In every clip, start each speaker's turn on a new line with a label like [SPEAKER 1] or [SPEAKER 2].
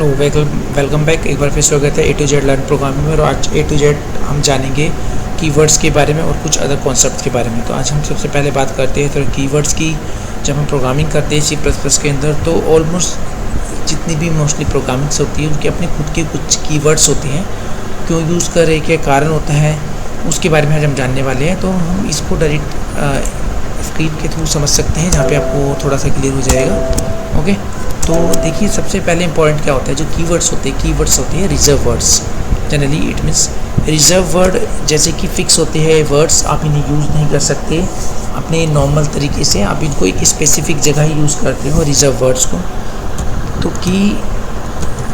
[SPEAKER 1] Hello, welcome back. एक बार फिर स्वागत है ए टू जेड लर्न प्रोग्रामिंग में। और आज ए टू जेड हम जानेंगे कीवर्ड्स के बारे में और कुछ अदर कॉन्सेप्ट के बारे में। तो आज हम सबसे पहले बात करते हैं तो कीवर्ड्स की। जब हम प्रोग्रामिंग करते हैं C++ के अंदर, तो ऑलमोस्ट जितनी भी मोस्टली प्रोग्रामिंग्स होती है उनके अपने खुद के कुछ कीवर्ड्स होते हैं। क्यों यूज़ करें, क्या कारण होता है, उसके बारे में आज हम जानने वाले हैं। तो हम इसको डायरेक्ट स्क्रीन के थ्रू समझ सकते हैं, जहाँ पे आपको थोड़ा सा क्लियर हो जाएगा। ओके, तो देखिए सबसे पहले इंपॉर्टेंट क्या होता है। जो कीवर्ड्स होते हैं reserve words. Generally it means reserve word जैसे कि फिक्स होते हैं वर्ड्स, आप इन्हें यूज़ नहीं कर सकते अपने नॉर्मल तरीके से। आप इनको एक स्पेसिफिक जगह ही यूज़ करते हो रिजर्व वर्ड्स को। तो की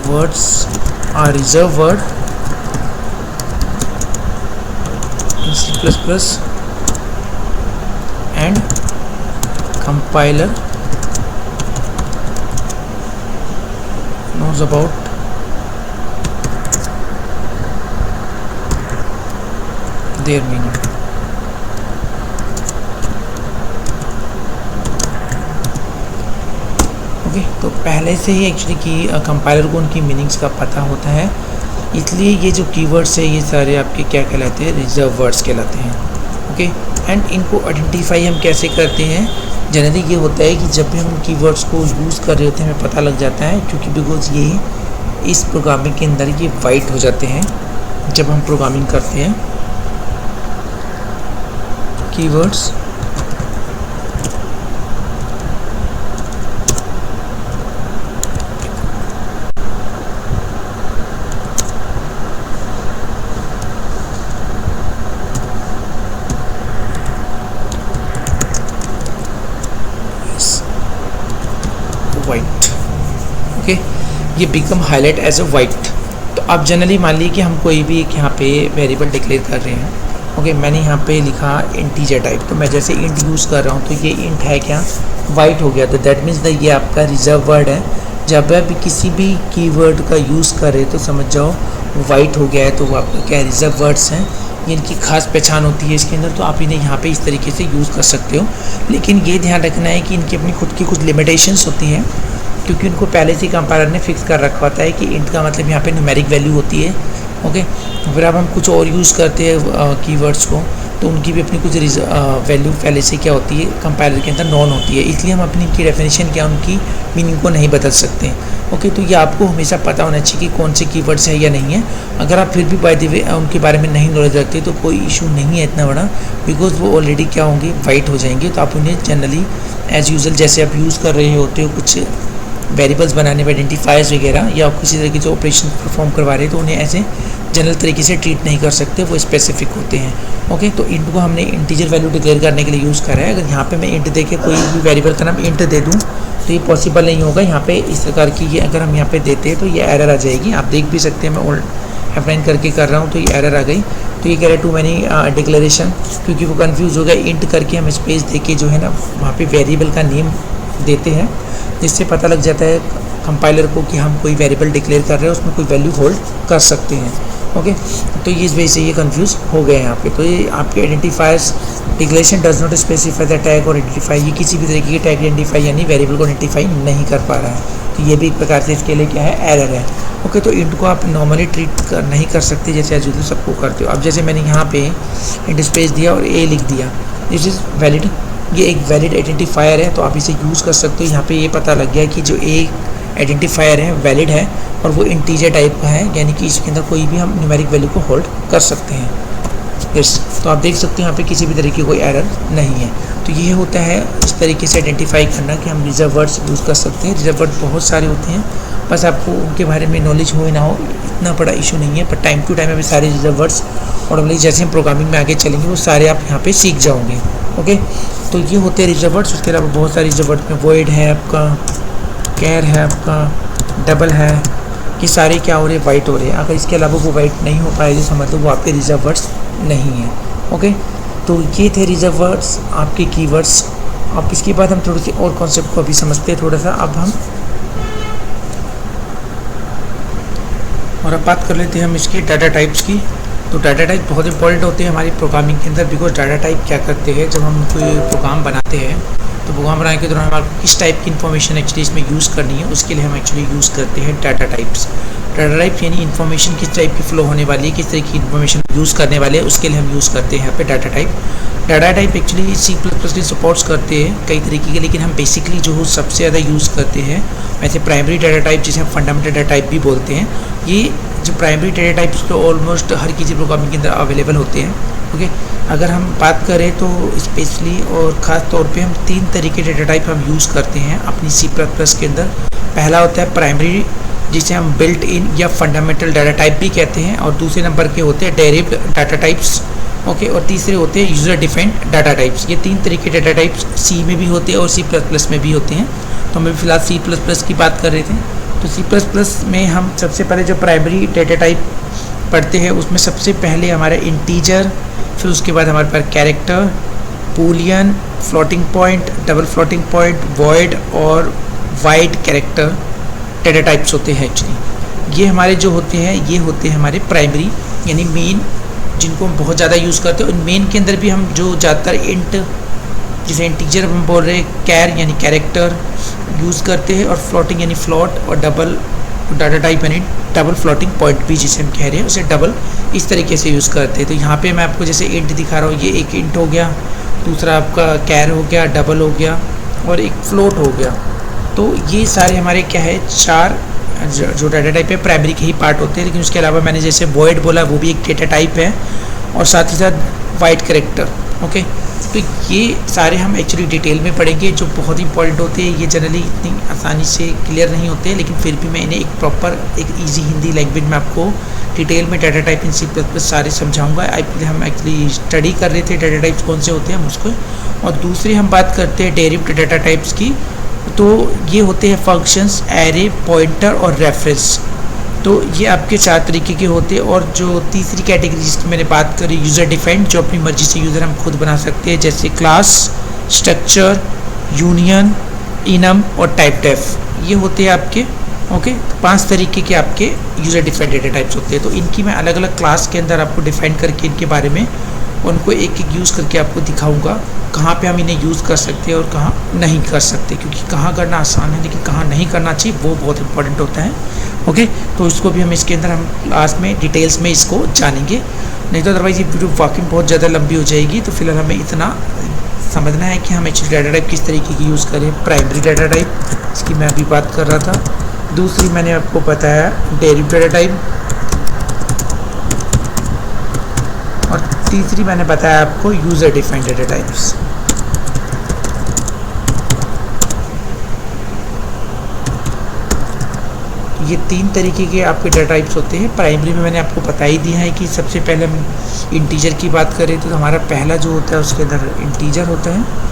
[SPEAKER 1] words are reserve word in C++ and compiler knows about their meaning. Okay, तो पहले से ही एक्चुअली कि कंपाइलर को उनकी मीनिंग्स का पता होता है, इसलिए ये जो कीवर्ड्स है ये सारे आपके क्या कहलाते हैं, रिजर्व वर्ड्स कहलाते हैं। ओके, एंड इनको आइडेंटिफाई हम कैसे करते हैं। जनरली ये होता है कि जब भी हम कीवर्ड्स को यूज़ कर रहे होते हैं हमें पता लग जाता है, क्योंकि बिकॉज ये इस प्रोग्रामिंग के अंदर ये वाइट हो जाते हैं जब हम प्रोग्रामिंग करते हैं। Keywords white. ओके, ये become highlight as a white. तो अब जनरली मान लीजिए कि हम कोई भी एक यहाँ पे वेरिएबल डिक्लेयर कर रहे हैं। ओके, मैंने यहाँ पे लिखा इंटीजर टाइप, तो मैं जैसे इंट यूज़ कर रहा हूँ तो ये इंट है क्या, वाइट हो गया। तो दैट मीन्स ये आपका रिजर्व वर्ड है। जब आप किसी भी कीवर्ड का यूज़ करें तो समझ जाओ वाइट हो गया है, तो वो आपका क्या रिजर्व वर्ड्स हैं। इनकी खास पहचान होती है इसके अंदर, तो आप इन्हें यहाँ पे इस तरीके से यूज़ कर सकते हो। लेकिन ये ध्यान रखना है कि इनकी अपनी खुद की कुछ लिमिटेशंस होती हैं, क्योंकि उनको पहले से कंपाइलर ने फिक्स कर रखा होता है कि इंट का मतलब यहाँ पे न्यूमेरिक वैल्यू होती है। ओके, फिर अब हम कुछ और यूज़ करते हैं कीवर्ड्स को, तो उनकी भी अपनी कुछ वैल्यू पहले से क्या होती है कंपाइलर के अंदर नॉन होती है, इसलिए हम अपनी इनकी डेफिनेशन क्या उनकी मीनिंग को नहीं बदल सकते। ओके, तो ये आपको हमेशा पता होना चाहिए कि कौन से कीवर्ड्स है या नहीं है। अगर आप फिर भी बाय द वे उनके बारे में नहीं नॉलेज रखते तो कोई इशू नहीं है इतना बड़ा, बिकॉज वो ऑलरेडी क्या होंगे, वाइट हो जाएंगे। तो आप उन्हें जनरली एज यूजल जैसे आप यूज़ कर रहे होते हो कुछ वेरिएबल्स बनाने में, आइडेंटिफायर्स वगैरह, या आप किसी तरह के जो ऑपरेशन परफॉर्म करवा रहे हैं, तो उन्हें ऐसे जनरल तरीके से ट्रीट नहीं कर सकते, वो स्पेसिफिक होते हैं। ओके, तो इंट को हमने इंटीजर वैल्यू डिक्लेयर करने के लिए यूज़ करा है। अगर यहाँ पे मैं इंट दे के कोई भी वेरिएबल का नाम इंट दे दूँ तो ये पॉसिबल नहीं होगा। यहाँ पे इस प्रकार की ये अगर हम यहाँ पे देते हैं तो ये एरर आ जाएगी। आप देख भी सकते हैं, मैं ओल्ड F9 करके कर रहा हूँ तो ये एरर आ गई। तो ये कह रहे टू मैनी डिक्लेरेशन, क्योंकि वो कन्फ्यूज़ हो गया। इंट करके हम स्पेस दे के जो है ना वहाँ पर वेरिएबल का नेम देते हैं, जिससे पता लग जाता है कंपाइलर को कि हम कोई वेरिएबल डिक्लेयर कर रहे हैं, उसमें कोई वैल्यू होल्ड कर सकते हैं। ओके, तो इस वजह से ये कंफ्यूज हो गए यहाँ पे। तो ये आपके identifiers declaration does not specify the tag और आइडेंटिफाई, ये किसी भी तरीके की टैग आइडेंटिफाई यानी वेरिएबल को आइडेंटिफाई नहीं कर पा रहा है। तो ये भी एक प्रकार से इसके लिए क्या है, एरर है। ओके, तो इंट को आप नॉर्मली ट्रीट नहीं कर सकते जैसे एज यूजुअल सबको करते हो। अब जैसे मैंने यहाँ पे इंट स्पेस दिया और ए लिख दिया, दिस इज़ वैलिड, ये एक वैलिड आइडेंटिफायर है, तो आप इसे यूज़ कर सकते हो। यहाँ पे ये पता लग गया कि जो ए आइडेंटिफायर है वैलिड है और वो इंटीजर टाइप का है, यानी कि इसके अंदर कोई भी हम न्यूमेरिक वैल्यू को होल्ड कर सकते हैं। यस, तो आप देख सकते हो यहाँ पे किसी भी तरीके की कोई एरर नहीं है। तो ये होता है इस तरीके से आइडेंटिफाई करना कि हम रिजर्व वर्ड्स यूज़ कर सकते हैं। रिजर्व वर्ड बहुत सारे होते हैं, बस आपको उनके बारे में नॉलेज हो ना हो इतना बड़ा इशू नहीं है, पर टाइम टू टाइम अभी सारे रिजर्व वर्ड्स और हम जैसे हम प्रोग्रामिंग में आगे चलेंगे वो सारे आप यहाँ पर सीख जाओगे। ओके, तो ये होते हैं रिजर्व वर्ड्स। उसके अलावा बहुत सारे रिजर्व वर्ड में वॉइड है आपका, कैर है आपका, डबल है, ये सारे क्या हो रहे हैं, वाइट हो रहे हैं। अगर इसके अलावा वो वाइट नहीं हो पाए तो समझ लो वो आपके रिजर्व वर्ड्स नहीं है। ओके, तो ये थे रिजर्व वर्ड्स आपके कीवर्ड्स। अब इसके बाद हम थोड़ी सी और कॉन्सेप्ट को अभी समझते हैं थोड़ा सा। अब बात कर लेते हैं हम इसकी डाटा टाइप्स की। तो डाटा टाइप बहुत इंपॉर्टेंट होते हैं हमारी प्रोग्रामिंग के अंदर, बिकॉज डाटा टाइप क्या करते हैं, जब हम कोई प्रोग्राम बनाते हैं तो प्रोग्राम बनाने के दौरान हमारे किस टाइप की इन्फॉर्मेशन एक्चुअली इसमें यूज़ करनी है, उसके लिए हम एक्चुअली यूज़ करते हैं डाटा टाइप्स। डाटा टाइप यानी इन्फॉर्मेशन किस टाइप की फ्लो होने वाली है, किस तरह की इन्फॉर्मेशन यूज़ करने वाले हैं, उसके लिए हम यूज़ करते हैं यहाँ पे data type. Data type actually C++ के सपोर्ट्स करते हैं कई तरीके के, लेकिन हम बेसिकली जो सबसे ज़्यादा यूज़ करते हैं वैसे प्राइमरी डाटा टाइप, जिसे हम फंडामेंटल डाटा टाइप भी बोलते हैं। ये जो प्राइमरी डाटा टाइप्स तो ऑलमोस्ट हर किसी प्रोग्रामिंग के अंदर अवेलेबल होते हैं। ओके, अगर हम बात करें तो स्पेशली और ख़ास तौर पे हम 3 तरीके डाटा टाइप हम यूज़ करते हैं अपनी C++ के अंदर। पहला होता है प्राइमरी, जिसे हम बिल्ट इन या फंडामेंटल डाटा टाइप भी कहते हैं, और दूसरे नंबर के होते हैं डेरिव्ड डाटा टाइप्स। ओके, और तीसरे होते हैं यूज़र डिफाइंड डाटा टाइप्स। ये 3 तरीके डाटा टाइप्स C में भी होते हैं और C++ में भी होते हैं। तो हम फिलहाल C++ की बात कर रहे थे। तो C++ में हम सबसे पहले जो प्राइमरी डाटा टाइप पढ़ते हैं उसमें सबसे पहले हमारा इंटीजर, फिर उसके बाद हमारे पास character, boolean, floating point, double floating point, void और वाइड कैरेक्टर डाटा टाइप्स होते हैं एक्चुअली। ये हमारे जो होते हैं ये होते हैं हमारे प्राइमरी यानी मेन, जिनको हम बहुत ज़्यादा यूज़ करते हैं। और मेन के अंदर भी हम जो ज़्यादातर इंट, जैसे इंटीजर हम बोल रहे हैं, कैर यानी कैरेक्टर यूज़ करते हैं, और फ्लोटिंग यानी फ्लॉट, और डबल डाटा टाइप यानी डबल फ्लोटिंग पॉइंट भी जिसे हम कह रहे हैं उसे डबल इस तरीके से यूज़ करते हैं। तो यहाँ पे मैं आपको जैसे इंट दिखा रहा हूँ, ये एक इंट हो गया, दूसरा आपका कैर हो गया, डबल हो गया और एक फ्लोट हो गया। तो ये सारे हमारे क्या है 4 जो डाटा टाइप है प्राइमरी के ही पार्ट होते हैं। लेकिन उसके अलावा मैंने जैसे वॉइड बोला वो भी एक डाटा टाइप है, और साथ ही साथ वाइड कैरेक्टर। ओके, तो ये सारे हम एक्चुअली डिटेल में पढ़ेंगे जो बहुत इंपॉर्टेंट होते हैं। ये जनरली इतनी आसानी से क्लियर नहीं होते, लेकिन फिर भी मैं इन्हें एक प्रॉपर एक ईजी हिंदी लैंग्वेज में आपको डिटेल में डाटा टाइप इन C++ सारे समझाऊंगा। हम एक्चुअली स्टडी कर रहे थे डाटा टाइप्स कौन से होते हैं हम उसको। और दूसरी हम बात करते हैं डेरिव्ड डाटा टाइप्स की। तो ये होते हैं फंक्शंस, एरे, पॉइंटर और रेफरेंस। तो ये आपके 4 तरीके के होते हैं। और जो तीसरी कैटेगरी जिसकी मैंने बात करी यूज़र डिफाइंड, जो अपनी मर्जी से यूज़र हम खुद बना सकते हैं, जैसे क्लास, स्ट्रक्चर, यूनियन, इनम और टाइप डेफ। ये होते हैं आपके ओके 5 तरीके के आपके यूज़र डिफाइंड डाटा टाइप्स होते हैं। तो इनकी मैं अलग अलग क्लास के अंदर आपको डिफाइन करके इनके बारे में उनको एक एक यूज़ करके आपको दिखाऊंगा कहाँ पे हम इन्हें यूज़ कर सकते हैं और कहाँ नहीं कर सकते। क्योंकि कहाँ करना आसान है लेकिन कहाँ नहीं करना चाहिए वो बहुत इंपॉर्टेंट होता है। ओके, तो इसको भी हम इसके अंदर हम लास्ट में डिटेल्स में इसको जानेंगे, नहीं तो अदरवाइज़ ये वीडियो वाकई बहुत ज़्यादा लंबी हो जाएगी। तो फिलहाल हमें इतना समझना है कि हम एक्चुअली डाटा टाइप किस तरीके की यूज़ करें। प्राइमरी डाटा टाइप, इसकी मैं अभी बात कर रहा था। दूसरी मैंने आपको बताया डेरिव्ड डाटा टाइप, और तीसरी मैंने बताया आपको यूज़र डिफाइंड डाटा टाइप्स। ये 3 तरीके के आपके डाटा टाइप्स होते हैं। प्राइमरी में मैंने आपको बता ही दिया है कि सबसे पहले हम इंटीजर की बात करें तो हमारा पहला जो होता है उसके अंदर इंटीजर होता है।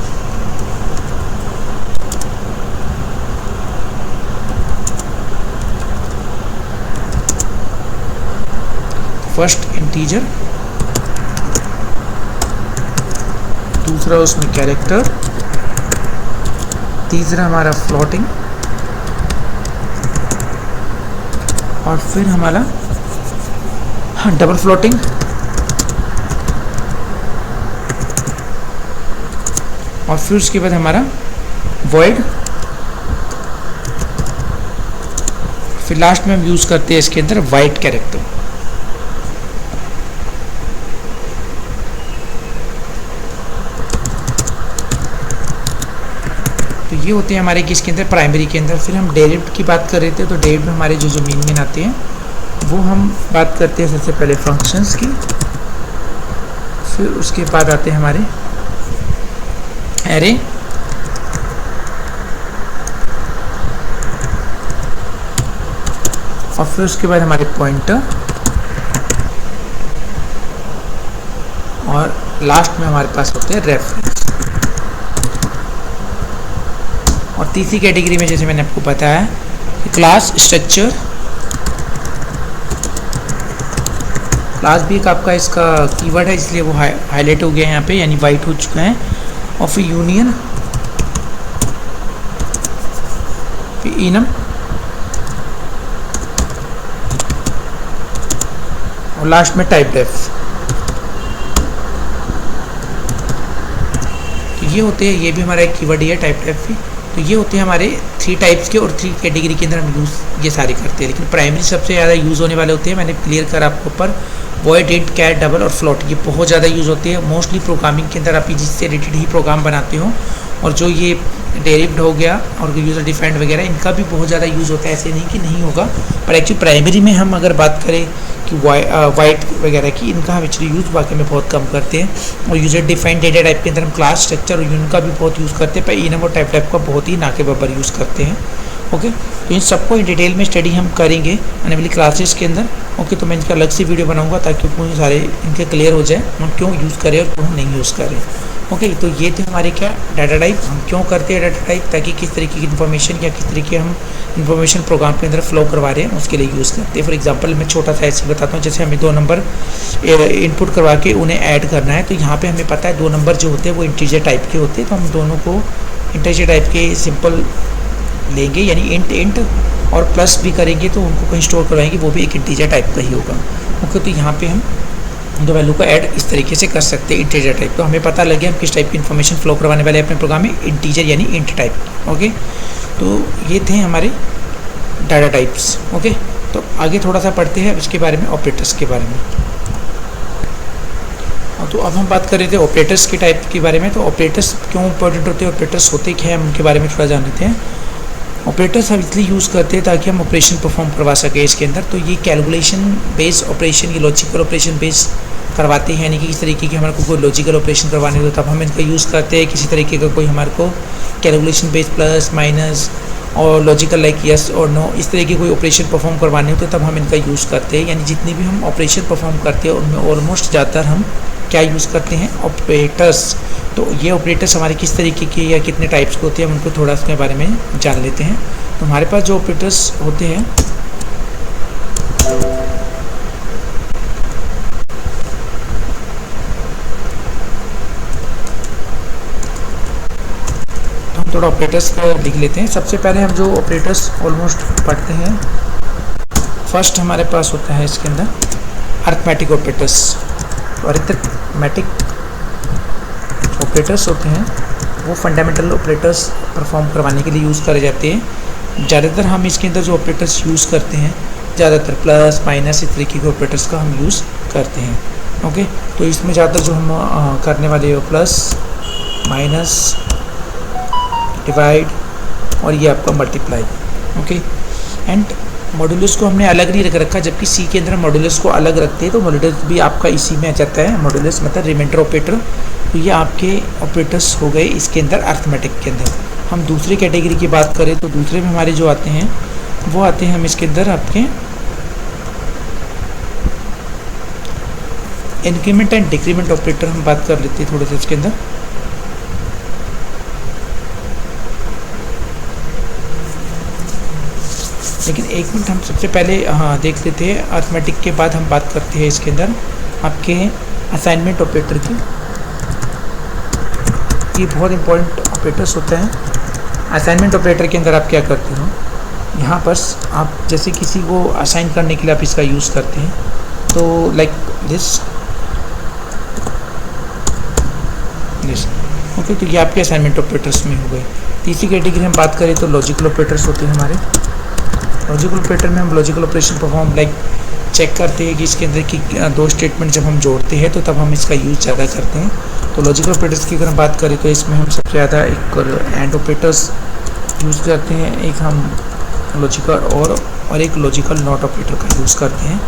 [SPEAKER 1] फर्स्ट इंटीजर, दूसरा उसमें कैरेक्टर, तीसरा हमारा फ्लोटिंग, और फिर हमारा डबल फ्लोटिंग, और फिर उसके बाद हमारा वॉइड, फिर लास्ट में हम यूज़ करते हैं इसके अंदर वाइड कैरेक्टर। तो ये होते हैं हमारे किसके अंदर प्राइमरी के अंदर। फिर हम डेरिव्ड की बात कर रहे थे, तो डेरिव्ड में हमारे जो मेन आते हैं वो हम बात करते हैं सबसे पहले फंक्शंस की, फिर उसके बाद आते हैं हमारे एरे, और फिर उसके बाद हमारे पॉइंटर, और लास्ट में हमारे पास होते हैं रेफरेंस। और तीसरी कैटेगरी में जैसे मैंने आपको बताया कि क्लास, स्ट्रक्चर, क्लास भी एक आपका इसका कीवर्ड है इसलिए वो हाईलाइट हो गया है यहाँ पे, यानी वाइट हो चुका है। और फिर यूनियन, फिर इनम, और लास्ट में टाइप डेफ। तो ये होते हैं, ये भी हमारा एक कीवर्ड ही है टाइप भी। तो ये होते हैं हमारे 3 टाइप्स के और 3 कैटेगरी के अंदर हम यूज़ ये सारे करते हैं। लेकिन प्राइमरी सबसे ज़्यादा यूज़ होने वाले होते हैं, मैंने क्लियर करा आपके ऊपर, वॉइड, इंट, कैर, डबल और फ्लोट, ये बहुत ज़्यादा यूज़ होते हैं मोस्टली प्रोग्रामिंग के अंदर। आप जिससे रिलेटेड ही प्रोग्राम बनाते हो, और जो ये डेरिव्ड हो गया और यूज़र डिफाइंड वगैरह, इनका भी बहुत ज़्यादा यूज़ होता है, ऐसे नहीं कि नहीं होगा। पर एक्चुअली प्राइमरी में हम अगर बात करें कि वाइट वगैरह की, इनका हम एक्चुअली यूज़ वाकई में बहुत कम करते हैं। और यूज़र डिफाइंड डेटा टाइप के अंदर हम क्लास, स्ट्रक्चर और यूनिट का भी बहुत यूज़ करते हैं, पर इनम और टाइप का बहुत ही ना के बराबर यूज़ करते हैं। ओके, तो इन सबको डिटेल में स्टडी हम करेंगे आने वाली क्लासेस के अंदर। ओके, तो मैं इनका अलग से वीडियो बनाऊंगा ताकि मुझे सारे इनके क्लियर हो जाए, हम क्यों यूज़ करें और क्यों नहीं यूज़ करें। ओके, तो ये थे हमारे क्या डाटा टाइप, हम क्यों करते हैं डाटा टाइप, ताकि किस तरीके की इन्फॉर्मेशन या किस तरीके हम इन्फॉर्मेशन प्रोग्राम के अंदर फ्लो करवा रहे हैं उसके लिए यूज़ करते हैं। फॉर एग्जांपल मैं छोटा सा ऐसे बताता हूँ, जैसे हमें 2 नंबर इनपुट करवा के उन्हें ऐड करना है, तो यहाँ पे हमें पता है 2 नंबर जो होते हैं वो इंटीजर टाइप के होते हैं, तो हम दोनों को इंटीजर टाइप के सिंपल लेंगे, यानी इंट और प्लस भी करेंगे तो उनको कहीं स्टोर करवाएंगे, वो भी एक इंटीजर टाइप का ही होगा। ओके, तो यहाँ पे हम दो वैल्यू को ऐड इस तरीके से कर सकते हैं इंटीजर टाइप। तो हमें पता लग गया हम किस टाइप की इन्फॉर्मेशन फ्लो करवाने वाले हैं अपने प्रोग्राम में, इंटीजर यानी इंट टाइप। ओके, तो ये थे हमारे डाटा टाइप्स। ओके, तो आगे थोड़ा सा पढ़ते हैं इसके बारे में, ऑपरेटर्स के बारे में। तो अब हम बात कर रहे थे ऑपरेटर्स के टाइप के बारे में। तो ऑपरेटर्स क्यों इंपॉर्टेंट होते हैं, ऑपरेटर्स होते क्या हैं, उनके बारे में थोड़ा जान लेते हैं। ऑपरेटर्स हम इसलिए यूज़ करते हैं ताकि हम ऑपरेशन परफॉर्म करवा सकें इसके अंदर। तो ये कैलकुलेशन बेस्ड ऑपरेशन, ये लॉजिकल ऑपरेशन बेस्ड करवाते हैं, यानी कि किस तरीके की हमारे को कोई लॉजिकल ऑपरेशन करवाने हो तब हम इनका यूज़ करते हैं। किसी तरीके का कोई हमारे को कैलकुलेशन बेस्ड प्लस माइनस और लॉजिकल लाइक यस और नो, इस तरह की कोई ऑपरेशन परफॉर्म करवाने हो तो तब हम इनका यूज़ करते हैं। यानी जितनी भी हम ऑपरेशन परफॉर्म करते हैं उनमें ऑलमोस्ट ज़्यादातर हम क्या यूज़ करते हैं, ऑपरेटर्स। तो ये ऑपरेटर्स हमारे किस तरीके के या कितने टाइप्स के होते हैं, हम उनको थोड़ा उसके बारे में जान लेते हैं। तो हमारे पास जो ऑपरेटर्स होते हैं तो हम थोड़ा ऑपरेटर्स का लिख लेते हैं। सबसे पहले हम जो ऑपरेटर्स ऑलमोस्ट पढ़ते हैं, फर्स्ट हमारे पास होता है इसके अंदर अरिथमेटिक ऑपरेटर्स। अरिथमेटिक ऑपरेटर्स होते हैं वो फंडामेंटल ऑपरेटर्स परफॉर्म करवाने के लिए यूज़ करे जाते हैं। ज़्यादातर हम इसके अंदर जो ऑपरेटर्स यूज़ करते हैं, ज़्यादातर प्लस माइनस इस तरीके के ऑपरेटर्स का हम यूज़ करते हैं। ओके, तो इसमें ज़्यादातर जो हम करने वाले हो प्लस माइनस डिवाइड और ये आपका मल्टीप्लाई। ओके, एंड मॉड्यूलस को हमने अलग नहीं रख रखा, जबकि सी के अंदर मॉड्यूलस को अलग रखते हैं। तो मॉड्यूलस भी आपका इसी में आ जाता है, मॉड्यूलस मतलब रिमाइंडर ऑपरेटर। तो ये आपके ऑपरेटर्स हो गए इसके अंदर अरिथमेटिक के अंदर। हम दूसरी कैटेगरी की बात करें तो दूसरे में हमारे जो आते हैं वो आते हैं हम इसके अंदर आपके इंक्रीमेंट एंड डिक्रीमेंट ऑपरेटर हम बात कर लेते हैं थोड़े से इसके अंदर। लेकिन एक मिनट, हम सबसे पहले देख लेते हैं अरिथमेटिक के बाद हम बात करते हैं इसके अंदर आपके असाइनमेंट ऑपरेटर की। ये बहुत इंपॉर्टेंट ऑपरेटर्स होता है। असाइनमेंट ऑपरेटर के अंदर आप क्या करते हो, यहाँ पर आप जैसे किसी को असाइन करने के लिए आप इसका यूज़ करते हैं, तो लाइक दिस। ओके, तो ये आपके असाइनमेंट ऑपरेटर्स में हो गए। तीसरी कैटेगरी हम बात करें तो लॉजिकल ऑपरेटर्स होते हैं हमारे। लॉजिकल ऑपरेटर में हम logical operation perform like check करते हैं कि इसके अंदर की 2 स्टेटमेंट जब हम जोड़ते हैं तो तब हम इसका यूज़ ज़्यादा करते हैं। तो लॉजिकल ऑपरेटर्स की अगर हम बात करें तो इसमें हम सबसे ज़्यादा एक एंड ऑपरेटर्स यूज़ करते हैं, एक हम लॉजिकल और एक लॉजिकल नॉट ऑपरेटर का यूज़ करते हैं।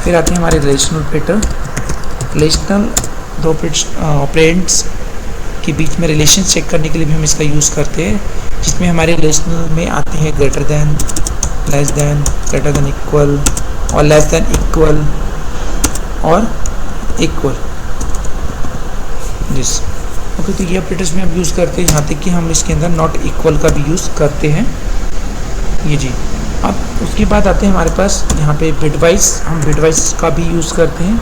[SPEAKER 1] फिर आते हैं हमारे रिलेशनल ऑपरेटर। रिलेशनल दो ऑपरेंड्स के बीच में रिलेशन चेक करने के लिए भी हम इसका यूज़ करते हैं, जिसमें हमारे रिलेशनल में आते हैं greater than, less than, greater than equal और लेस दैन इक्वल और इक्वल दिस। ओके, तो ये ऑपरेटर्स में हम यूज़ करते हैं, यहाँ तक कि हम इसके अंदर नॉट इक्वल का भी यूज़ करते हैं ये जी। अब उसके बाद आते हैं हमारे पास यहाँ पे बिटवाइज, हम बिटवाइज का भी यूज़ करते हैं,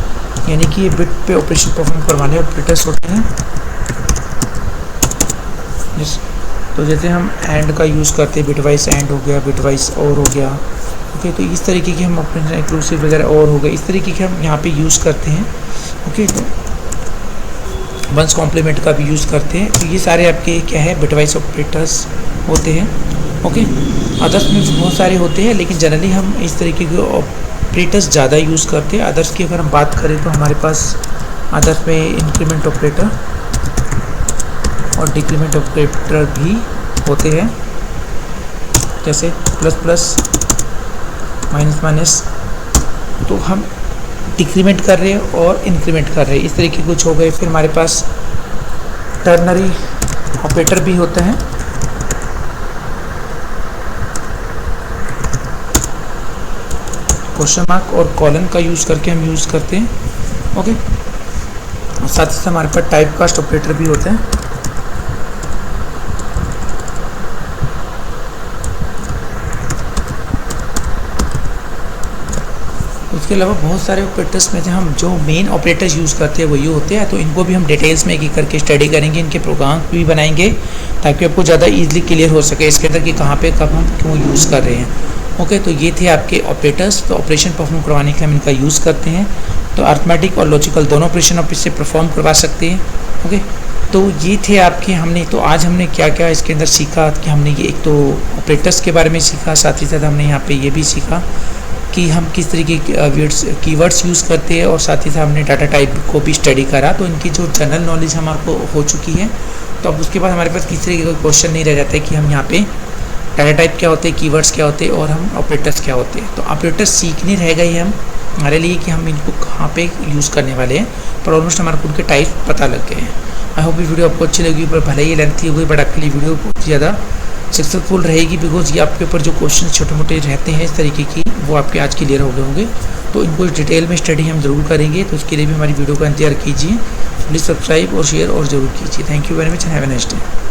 [SPEAKER 1] यानी कि ये बिट पे ऑपरेशन परफॉर्म करवाने ऑपरेटर्स होते हैं जिस। तो जैसे हम एंड का यूज़ करते हैं, बिटवाइज एंड हो गया, बिटवाइज और हो गया। ओके, तो इस तरीके की हम अपने इंक्लूसिव वगैरह और हो गए, इस तरीके के हम यहाँ पे यूज़ करते हैं। ओके, तो वंस कॉम्प्लीमेंट का भी यूज़ करते हैं। तो ये सारे आपके क्या है बिटवाइज ऑपरेटर्स होते हैं। ओके, अदर्स में भी बहुत सारे होते हैं, लेकिन जनरली हम इस तरीके के ऑपरेटर्स ज़्यादा यूज़ करते हैं। अदर्स की अगर हम बात करें तो हमारे पास अदर्स में इंक्रीमेंट ऑपरेटर और डिक्रीमेंट ऑपरेटर भी होते हैं, जैसे प्लस प्लस माइनस माइनस। तो हम डिक्रीमेंट कर रहे हैं और इंक्रीमेंट कर रहे हैं, इस तरीके के कुछ हो गए। फिर हमारे पास टर्नरी ऑपरेटर भी होता है। क्वेश्चन मार्क और कॉलन का यूज़ करके हम यूज़ करते हैं। ओके, साथ ही साथ हमारे पास टाइप कास्ट ऑपरेटर भी होते हैं। उसके अलावा बहुत सारे ऑपरेटर्स में से हम जो मेन ऑपरेटर्स यूज़ करते हैं वही होते हैं। तो इनको भी हम डिटेल्स में एक करके स्टडी करेंगे, इनके प्रोग्राम भी बनाएंगे ताकि आपको ज़्यादा इजीली क्लियर हो सके इसके अंदर कि कहाँ पे कब हम क्यों यूज़ कर रहे हैं। ओके, तो ये थे आपके ऑपरेटर्स। तो ऑपरेशन परफॉर्म करवाने के लिए हम इनका यूज़ करते हैं। तो अर्थमेटिक और लॉजिकल दोनों ऑपरेशन आप इससे परफॉर्म करवा सकते हैं। ओके, तो ये थे आपके हमने तो आज हमने क्या क्या इसके अंदर सीखा कि हमने ये एक तो ऑपरेटर्स के बारे में सीखा, साथ ही साथ हमने यहाँ पे ये भी सीखा कि हम किस तरीके के कीवर्ड्स यूज़ करते हैं, और साथ ही साथ हमने डाटा टाइप को भी स्टडी करा। तो इनकी जो जनरल नॉलेज हमारे को हो चुकी है। तो अब उसके बाद हमारे पास किसी तरीके का क्वेश्चन नहीं रह जाता है कि हम यहाँ पे डाटा टाइप क्या होते हैं, कीवर्ड्स क्या होते हैं और हम ऑपरेटर्स क्या होते हैं। तो ऑपरेटर्स सीखने रह गए हम हमारे लिए कि हम इनको कहाँ पे यूज़ करने वाले हैं, पर ऑलमोस्ट हमारे को उनके टाइप पता लग गए हैं। आई होप ये वीडियो आपको अच्छी लगी, पर भले ही लेंथी हो गई बट आपके लिए वीडियो बहुत ज़्यादा सक्सेसफुल रहेगी, बिकॉज ये आपके ऊपर जो क्वेश्चन छोटे मोटे रहते हैं इस तरीके की वो आपके आज क्लियर हो गए होंगे। तो इनको डिटेल में स्टडी हम ज़रूर करेंगे, तो उसके लिए भी हमारी वीडियो का इंतजार कीजिए। प्लीज़ सब्सक्राइब और शेयर और ज़रूर कीजिए। Thank you very much and have a nice day.